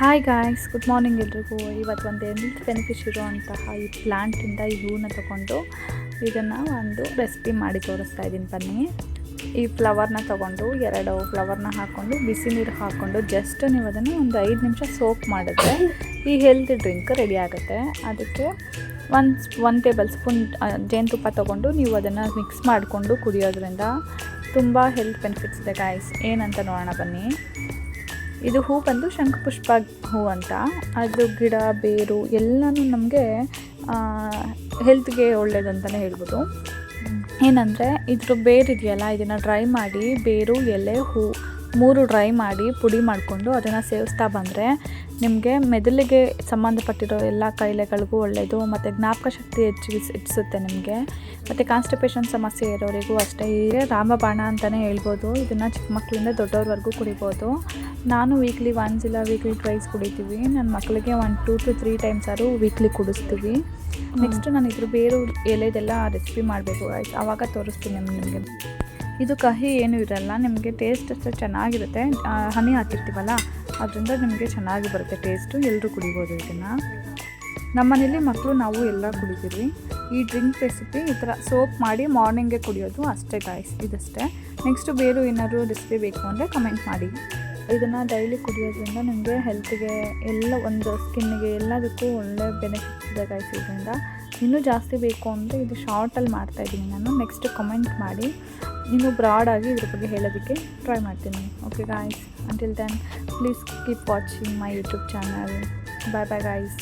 Hi guys, good morning ಎಲ್ರಿಗೂ. ಇವತ್ತು ಒಂದು ಹೆಲ್ತ್ ಬೆನಿಫಿಟ್ಸ್ ಇರೋಂತಹ ಈ ಪ್ಲ್ಯಾಂಟಿಂದ ಈ ಹೂವನ್ನ ತೊಗೊಂಡು ಇದನ್ನು ಒಂದು ರೆಸಿಪಿ ಮಾಡಿ ತೋರಿಸ್ತಾ ಇದ್ದೀನಿ. ಬನ್ನಿ, ಈ ಫ್ಲವರ್ನ ತೊಗೊಂಡು 2 ಫ್ಲವರ್ನ ಹಾಕ್ಕೊಂಡು ಬಿಸಿ ನೀರು ಹಾಕ್ಕೊಂಡು ಜಸ್ಟ್ ನೀವು ಅದನ್ನು ಒಂದು 5 ನಿಮಿಷ ಸೋಕ್ ಮಾಡಿದ್ರೆ ಈ ಹೆಲ್ತ್ ಡ್ರಿಂಕ್ ರೆಡಿ ಆಗುತ್ತೆ. ಅದಕ್ಕೆ 1 ಟೇಬಲ್ ಸ್ಪೂನ್ ಜೇನುತುಪ್ಪ ತೊಗೊಂಡು ನೀವು ಅದನ್ನು ಮಿಕ್ಸ್ ಮಾಡಿಕೊಂಡು ಕುಡಿಯೋದ್ರಿಂದ ತುಂಬ ಹೆಲ್ತ್ ಬೆನಿಫಿಟ್ಸ್ ಇದೆ ಗಾಯ್ಸ್. ಏನಂತ ನೋಡೋಣ ಬನ್ನಿ. ಇದು ಹೂ ಬಂದು ಶಂಖಪುಷ್ಪ ಹೂ ಅಂತ. ಅದು ಗಿಡ ಬೇರು ಎಲ್ಲನೂ ನಮಗೆ ಹೆಲ್ತ್ಗೆ ಒಳ್ಳೇದಂತಲೇ ಹೇಳ್ಬೋದು. ಏನಂದರೆ ಇದ್ರ ಬೇರಿದೆಯಲ್ಲ, ಇದನ್ನು ಡ್ರೈ ಮಾಡಿ ಬೇರು ಎಲೆ ಹೂ 3 ಡ್ರೈ ಮಾಡಿ ಪುಡಿ ಮಾಡಿಕೊಂಡು ಅದನ್ನು ಸೇವಿಸ್ತಾ ಬಂದರೆ ನಿಮಗೆ ಮೆದುಳಿಗೆ ಸಂಬಂಧಪಟ್ಟಿರೋ ಎಲ್ಲ ಕಾಯಿಲೆಗಳಿಗೂ ಒಳ್ಳೆಯದು. ಮತ್ತು ಜ್ಞಾಪಕ ಶಕ್ತಿ ಹೆಚ್ಚಿಸುತ್ತೆ ನಿಮಗೆ. ಮತ್ತು ಕಾನ್ಸ್ಟಿಪೇಷನ್ ಸಮಸ್ಯೆ ಇರೋರಿಗೂ ಅಷ್ಟೇ. ಹೀಗೆ ರಾಮಬಾಣ ಅಂತಲೇ ಹೇಳ್ಬೋದು. ಇದನ್ನು ಚಿಕ್ಕ ಮಕ್ಕಳಿಂದ ದೊಡ್ಡವ್ರವರೆಗೂ ಕುಡಿಬೋದು. ನಾನು ವೀಕ್ಲಿ ಒನ್ಸ್ ಇಲ್ಲ ವೀಕ್ಲಿ ಟ್ವೈಸ್ ಕುಡಿತೀವಿ. ನನ್ನ ಮಕ್ಕಳಿಗೆ 2 to 3 ಟೈಮ್ಸ್ ಆದರೂ ವೀಕ್ಲಿ ಕುಡಿಸ್ತೀವಿ. ನೆಕ್ಸ್ಟ್ ನಾನು ಇದ್ರ ಬೇರು ಎಲೆದೆಲ್ಲ ರೆಸಿಪಿ ಮಾಡಬೇಕು ಆಯ್ತು, ಆವಾಗ ತೋರಿಸ್ತೀನಿ ನಿಮಗೆ. ಇದು ಕಹಿ ಏನೂ ಇರಲ್ಲ, ನಿಮಗೆ ಟೇಸ್ಟ್ ಅಷ್ಟೇ ಚೆನ್ನಾಗಿರುತ್ತೆ. ಹನಿ ಹಾಕಿರ್ತೀವಲ್ಲ, ಅದರಿಂದ ನಿಮಗೆ ಚೆನ್ನಾಗಿ ಬರುತ್ತೆ ಟೇಸ್ಟು. ಎಲ್ಲರೂ ಕುಡಿಬೋದು ಇದನ್ನು. ನಮ್ಮನೇಲಿ ಮಕ್ಕಳು ನಾವು ಎಲ್ಲ ಕುಡಿತೀವಿ. ಈ ಡ್ರಿಂಕ್ ರೆಸಿಪಿ ಈ ಥರ ಸೋಪ್ ಮಾಡಿ ಮಾರ್ನಿಂಗ್ಗೆ ಕುಡಿಯೋದು ಅಷ್ಟೇ ಗಾಯ್ಸ್, ಇದಷ್ಟೇ. ನೆಕ್ಸ್ಟು ಬೇರೆ ಏನಾದರೂ ರೆಸಿಪಿ ಬೇಕು ಅಂದರೆ ಕಮೆಂಟ್ ಮಾಡಿ. ಇದನ್ನು ಡೈಲಿ ಕುಡಿಯೋದ್ರಿಂದ ನಿಮಗೆ ಹೆಲ್ತಿಗೆ ಎಲ್ಲ ಒಂದು ಸ್ಕಿನ್ನಿಗೆ ಎಲ್ಲದಕ್ಕೂ ಒಳ್ಳೆ ಬೆನಿಫಿಟ್ಸ್ ಇದೆ ಗಾಯ್ಸ್. ಇದರಿಂದ ಇನ್ನೂ ಜಾಸ್ತಿ ಬೇಕು ಅಂದರೆ ಇದು ಶಾರ್ಟಲ್ಲಿ ಮಾಡ್ತಾಯಿದ್ದೀನಿ ನಾನು. ನೆಕ್ಸ್ಟ್ ಕಮೆಂಟ್ ಮಾಡಿ, ಇನ್ನೂ ಬ್ರಾಡಾಗಿ ಇದ್ರ ಬಗ್ಗೆ ಹೇಳೋದಕ್ಕೆ ಟ್ರೈ ಮಾಡ್ತೀನಿ. Okay guys, until then please keep watching my YouTube channel. Bye bye guys.